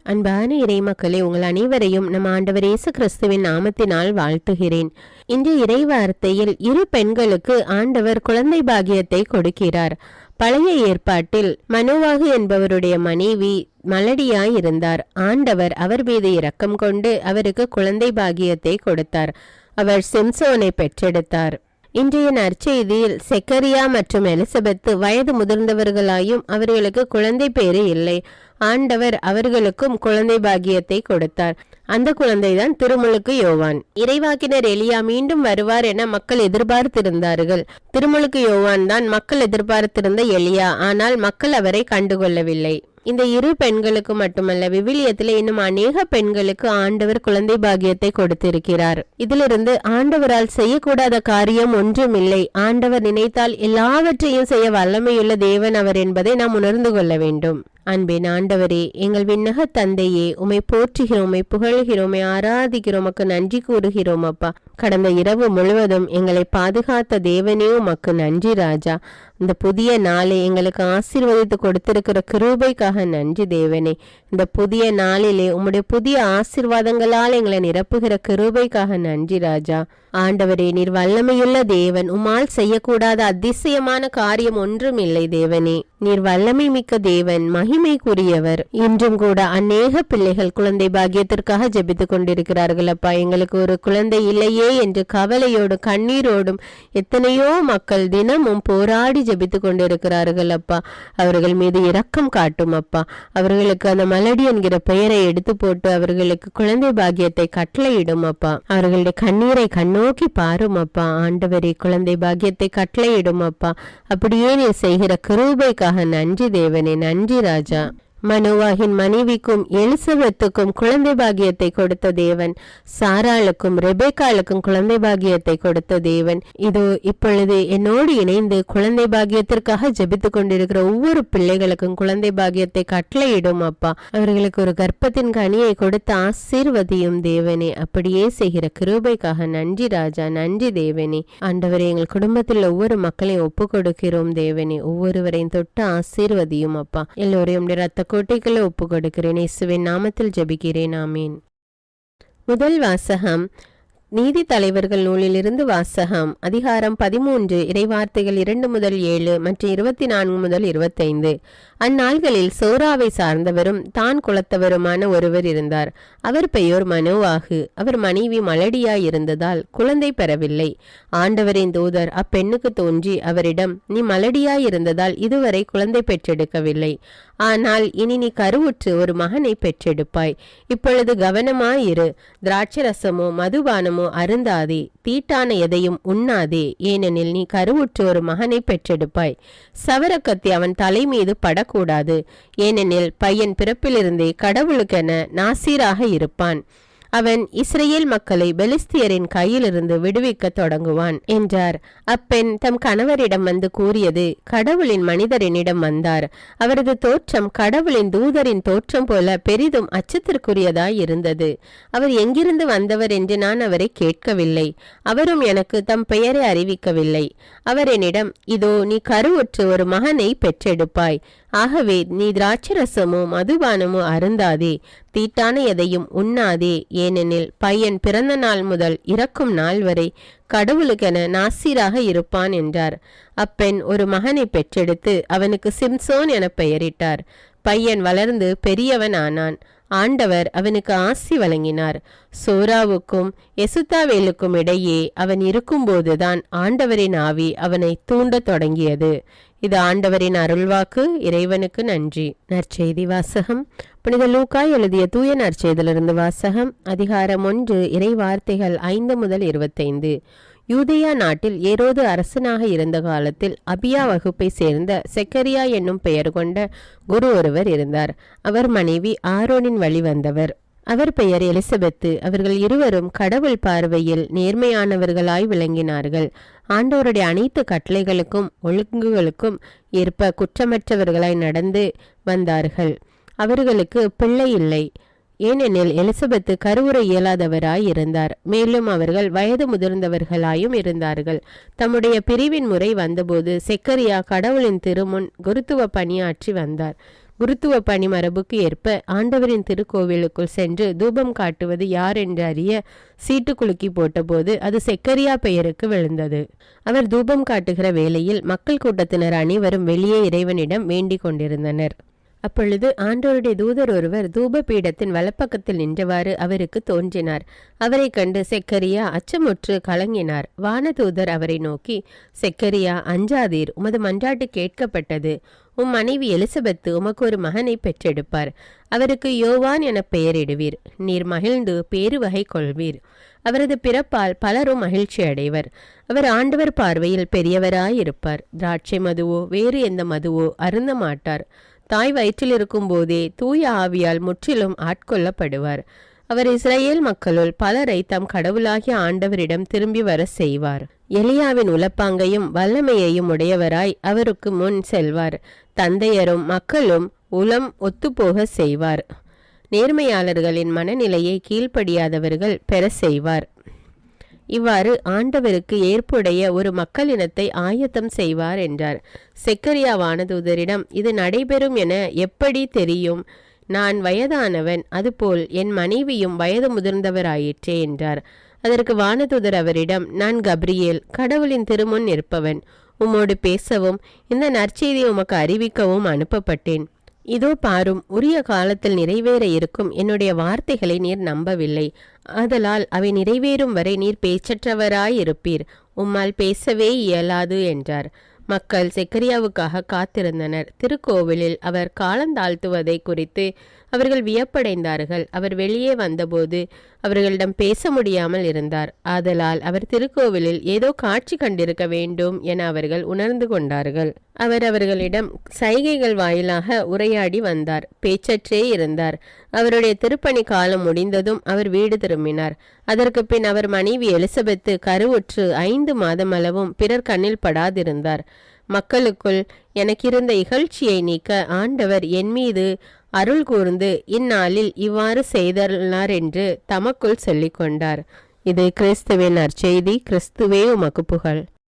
அன்பான இறை மக்களே, உங்கள் அனைவரையும் நம் ஆண்டவர் இயேசு கிறிஸ்துவின் நாமத்தினால் வாழ்த்துகிறேன். இன்று இறை வார்த்தையில் 2 பெண்களுக்கு ஆண்டவர் குழந்தை பாக்கியத்தை கொடுக்கிறார். பழைய ஏற்பாட்டில் மனோவாகு என்பவருடைய மனைவி மலடியாய் இருந்தார். ஆண்டவர் அவர் மீது இரக்கம் கொண்டு அவருக்கு குழந்தை பாக்கியத்தை கொடுத்தார். அவர் சிம்சோனை பெற்றெடுத்தார். இன்றைய நற்செய்தியில் செக்கரியா மற்றும் எலிசபெத் வயது முதிர்ந்தவர்களாயும் அவர்களுக்கு குழந்தை பேறு இல்லை. ஆண்டவர் அவர்களுக்கும் குழந்தை பாக்கியத்தை கொடுத்தார். அந்த குழந்தைதான் திருமுழுக்கு யோவான். இறைவாக்கினர் எலியா மீண்டும் வருவார் என மக்கள் எதிர்பார்த்திருந்தார்கள். திருமுழுக்கு யோவான் தான் மக்கள் எதிர்பார்த்திருந்த எலியா. ஆனால் மக்கள் அவரை கண்டுகொள்ளவில்லை. இந்த 2 பெண்களுக்கு மட்டுமல்ல, விவிலியத்தில் இன்னும் அநேக பெண்களுக்கு ஆண்டவர் குழந்தை பாக்கியத்தை கொடுத்திருக்கிறார். இதிலிருந்து ஆண்டவரால் செய்யக்கூடாத காரியம் ஒன்றுமில்லை. ஆண்டவர் நினைத்தால் எல்லாவற்றையும் செய்ய வல்லமையுள்ள தேவன் அவர் என்பதை நாம் உணர்ந்து கொள்ள வேண்டும். அன்பின் ஆண்டவரே, எங்கள் விண்ணக தந்தையே, உம்மை போற்றுகிறோம், உம்மை புகழ்கிறோம், உம்மை ஆராதிக்கிறோம், உமக்கு நன்றி கூறுகிறோம் அப்பா. கடந்த இரவு முழுவதும் எங்களை பாதுகாத்த தேவனே உமக்கு நன்றி ராஜா. இந்த புதிய நாளை எங்களுக்கு ஆசீர்வதித்து கொடுத்திருக்கிற கிருபைக்காக நன்றி தேவனே. இந்த புதிய நாளிலே உம்முடைய புதிய ஆசீர்வாதங்களால் எங்களை நிரப்புகிற கிருபைக்காக நன்றி ராஜா. ஆண்டவரே, நீர் வல்லமையுள்ள தேவன். உம்மால் செய்யக்கூடாத அதிசயமான காரியம் ஒன்றும் இல்லை தேவனே. நீர் வல்லமை மிக்க தேவன், மகிமைக்குரியவர். இன்றும் கூட அநேக பிள்ளைகள் குழந்தை பாக்கியத்திற்காக ஜெபித்துக் கொண்டிருக்கிறார்கள் அப்பா. எங்களுக்கு ஒரு குழந்தை இல்லையே என்று கவலையோடும் கண்ணீரோடும் எத்தனையோ மக்கள் தினமும் போராடி ஜெபித்துக் கொண்டிருக்கிறார்கள் அப்பா. அவர்கள் மீது இரக்கம் காட்டும் அப்பா. அவர்களுக்கு அந்த மலடி என்கிற பெயரை எடுத்து போட்டு அவர்களுக்கு குழந்தை பாக்கியத்தை கட்டளையிடும் அப்பா. அவர்களுடைய கண்ணீரை கண்ணோக்கி பாரும் அப்பா. ஆண்டவரே, குழந்தை பாக்கியத்தை கட்டளையிடும் அப்பா. அப்படியே நீர் செய்கிற கிருபைக்காக நன்றி தேவனே. நன்றி ராஜா. மனோவாகின் மனைவிக்கும் எலிசபெத்துக்கும் குழந்தை பாக்கியத்தை கொடுத்த தேவன், சாராளுக்கும் ரெபேக்காளுக்கும் குழந்தை பாக்கியத்தை கொடுத்த தேவன், இதோ இப்பொழுது என்னோடு இணைந்து குழந்தை பாக்கியத்திற்காக ஜெபித்துக் கொண்டிருக்கிற ஒவ்வொரு பிள்ளைகளுக்கும் குழந்தை பாக்கியத்தை கட்டளையிடும் அப்பா. அவர்களுக்கு ஒரு கர்ப்பத்தின் கனியை கொடுத்து ஆசீர்வதியும் தேவனே. அப்படியே செய்கிற கிருபைக்காக நன்றி ராஜா. நன்றி தேவனே. ஆண்டவரே, எங்கள் குடும்பத்தில் ஒவ்வொரு மக்களையும் ஒப்பு கொடுக்கிறோம் தேவனே. ஒவ்வொருவரையும் தொட்டு ஆசீர்வதியும் அப்பா. எல்லோரையும் ரத்த கோட்டைகளை ஒப்பு கொடுக்கிறேன். இயேசுவின் நாமத்தில் ஜெபிக்கிறேன். ஆமீன். முதல் வாசகம் நீதி தலைவர்கள் நூலிலிருந்து வாசகம். அதிகாரம் 13, இறைவார்த்தைகள் 2 முதல் 7 மற்றும் 24 முதல் 25. அந்நாள்களில் சோராவை சார்ந்தவரும் தான் குலத்தவருமான ஒருவர் இருந்தார். அவர் பெயர் மனோவாகு. அவர் மனைவி மலடியாய் இருந்ததால் குழந்தை பெறவில்லை. ஆண்டவரின் தூதர் அப்பெண்ணுக்கு தோன்றி அவரிடம், நீ மலடியாய் இருந்ததால் இதுவரை குழந்தை பெற்றெடுக்கவில்லை. ஆனால் இனி நீ கருவுற்று ஒரு மகனை பெற்றெடுப்பாய். இப்பொழுது கவனமாயிரு. திராட்சரசமோ மதுபானமோ அருந்தாதே, தீட்டான எதையும் உண்ணாதே, ஏனெனில் நீ கருவுற்று ஒரு மகனை பெற்றெடுப்பாய். சவரக்கத்தி அவன் தலை மீது படக்கூடாது, ஏனெனில் பையன் பிறப்பிலிருந்தே கடவுளுக்கென நாசீராக இருப்பான். அவன் இஸ்ரேல் மக்களை பெலிஸ்தியரின் கையிலிருந்து விடுவிக்க தொடங்குவான் என்றார். அப்பெண் தம் கணவரிடம் வந்து கூறியது, கடவுளின் மனிதர் என்னிடம் வந்தார். அவரது தோற்றம் கடவுளின் தூதரின் தோற்றம் போல பெரிதும் அச்சத்திற்குரியதாய் இருந்தது. அவர் எங்கிருந்து வந்தவர் என்று நான் அவரை கேட்கவில்லை. அவரும் எனக்கு தம் பெயரை அறிவிக்கவில்லை. அவர் என்னிடம், இதோ நீ கருவுற்று ஒரு மகனை பெற்றெடுப்பாய். ஆகவே நீ திராட்சரசமோ மதுபானமோ அருந்தாதே, தீட்டான எதையும் உண்ணாதே, ஏனெனில் பையன் பிறந்த நாள் முதல் இறக்கும் நாள் வரை கடவுளுக்கென நாசீராக இருப்பான் என்றார். அப்பெண் ஒரு மகனை பெற்றெடுத்து அவனுக்கு சிம்சோன் என பெயரிட்டார். பையன் வளர்ந்து பெரியவன் ஆனான். ஆண்டவர் அவனுக்கு ஆசி வழங்கினார். சோராவுக்கும் எசுத்தாவேலுக்கும் இடையே அவன் இருக்கும்போதுதான் ஆண்டவரின் ஆவி அவனை தூண்டத் தொடங்கியது. இது ஆண்டவரின் அருள்வாக்கு. இறைவனுக்கு நன்றி. நற்செய்தி வாசகம். புனித லூக்கா எழுதிய தூய நற்செய்தியிலிருந்து வாசகம். அதிகாரம் 1, இறை வார்த்தைகள் 5 முதல் 25. யூதேயா நாட்டில் ஏரோது அரசனாக இருந்த காலத்தில் அபியா வகுப்பை சேர்ந்த செக்கரியா என்னும் பெயர் கொண்ட குரு ஒருவர் இருந்தார். அவர் மனைவி ஆரோனின் வழி வந்தவர். அவர் பெயர் எலிசபெத்து. அவர்கள் இருவரும் கடவுள் பார்வையில் நேர்மையானவர்களாய் விளங்கினார்கள். ஆண்டவருடைய அனைத்து கட்டளைகளுக்கும் ஒழுங்குகளுக்கும் ஏற்ப குற்றமற்றவர்களாய் நடந்து வந்தார்கள். அவர்களுக்கு பிள்ளை இல்லை, ஏனெனில் எலிசபெத்து கருவுற இயலாதவராய் இருந்தார். மேலும் அவர்கள் வயது முதிர்ந்தவர்களாயும் இருந்தார்கள். தம்முடைய பிரிவின் முறை வந்தபோது செக்கரியா கடவுளின் திருமுன் குருத்துவ பணியாற்றி வந்தார். குருத்துவ பணி மரபுக்கு ஏற்ப ஆண்டவரின் திருக்கோவிலுக்குள் சென்று தூபம் காட்டுவது யார் என்று அறிய சீட்டு குலுக்கி போட்டபோது அது செக்கரியா பெயருக்கு விழுந்தது. அவர் தூபம் காட்டுகிற வேளையில் மக்கள் கூட்டத்தினர் அனைவரும் வெளியே இறைவனிடம் வேண்டிக் கொண்டிருந்தனர். அப்பொழுது ஆண்டவருடைய தூதர் ஒருவர் தூப பீடத்தின் வலப்பக்கத்தில் நின்றவாறு அவருக்கு தோன்றினார். அவரை கண்டு செக்கரியா அச்சமுற்று கலங்கினார். வானதூதர் அவரை நோக்கி, செக்கரியா, அஞ்சாதீர், உமது மன்றாட்டு கேட்கப்பட்டது. உம் மனைவி எலிசபெத்து உமக்கு ஒரு மகனை பெற்றெடுப்பார். அவருக்கு யோவான் என பெயரிடுவீர். நீர் மகிழ்ந்து பேரு வகை கொள்வீர். அவரது பிறப்பால் பலரும் மகிழ்ச்சி அடைவர். அவர் ஆண்டவர் பார்வையில் பெரியவராயிருப்பார். திராட்சை மதுவோ வேறு எந்த மதுவோ அருந்த மாட்டார். தாய் வயிற்றில் இருக்கும் போதே தூய ஆவியால் முற்றிலும் ஆட்கொள்ளப்படுவார். அவர் இஸ்ரேல் மக்களுள் பலரை தம் கடவுளாகிய ஆண்டவரிடம் திரும்பி வர செய்வார். எலியாவின் உலப்பாங்கையும் வல்லமையையும் உடையவராய் அவருக்கு முன் செல்வார். தந்தையரும் மக்களும் உளம் ஒத்துப்போக செய்வார். நேர்மையாளர்களின் மனநிலையை கீழ்ப்படியாதவர்கள் பெற செய்வார். இவ்வாறு ஆண்டவருக்கு ஏற்புடைய ஒரு மக்களினத்தை ஆயத்தம் செய்வார் என்றார். செக்கரியா வானதூதரிடம், இது நடைபெறும் என எப்படி தெரியும்? நான் வயதானவன், அதுபோல் என் மனைவியும் வயது முதிர்ந்தவராயிற்றே என்றார். அதற்கு வானதூதர் அவரிடம், நான் கப்ரியேல், கடவுளின் திருமுன் நிற்பவன். உம்மோடு பேசவும் இந்த நற்செய்தியை உமக்கு அறிவிக்கவும் அனுப்பப்பட்டேன். இதோ பாரும், உரிய காலத்தில் நிறைவேற இருக்கும் என்னுடைய வார்த்தைகளை நீர் நம்பவில்லை. ஆதலால் அவை நிறைவேறும் வரை நீர் பேச்சற்றவராயிருப்பீர். உம்மால் பேசவே இயலாது என்றார். மக்கள் செக்கரியாவுக்காக காத்திருந்தனர். திருக்கோவிலில் அவர் காலந்தாழ்த்துவதை குறித்து அவர்கள் வியப்படைந்தார்கள். அவர் வெளியே வந்தபோது அவர்களிடம் பேச முடியாமல் இருந்தார். ஆதலால் அவர் திருக்கோவிலில் ஏதோ காட்சி கண்டிருக்க வேண்டும் என அவர்கள் உணர்ந்து கொண்டார்கள். அவர் அவர்களிடம் சைகைகள் வாயிலாக உரையாடி வந்தார். பேச்சற்றே இருந்தார். அவருடைய திருப்பணி காலம் முடிந்ததும் அவர் வீடு திரும்பினார். அதற்கு பின் அவர் மனைவி எலிசபெத்து கருவுற்று 5 மாதமளவும் பிறர் கண்ணில் படாதிருந்தார். மக்களுக்குள் எனக்கிருந்த இகழ்ச்சியை நீக்க ஆண்டவர் என் மீது அருள் கூர்ந்து இந்நாளில் இவ்வாறு செய்தார் என்று தமக்குள் சொல்லிக் கொண்டார். இது கிறிஸ்துவின் நற்செய்தி. கிறிஸ்துவே உமக்கு புகழ்.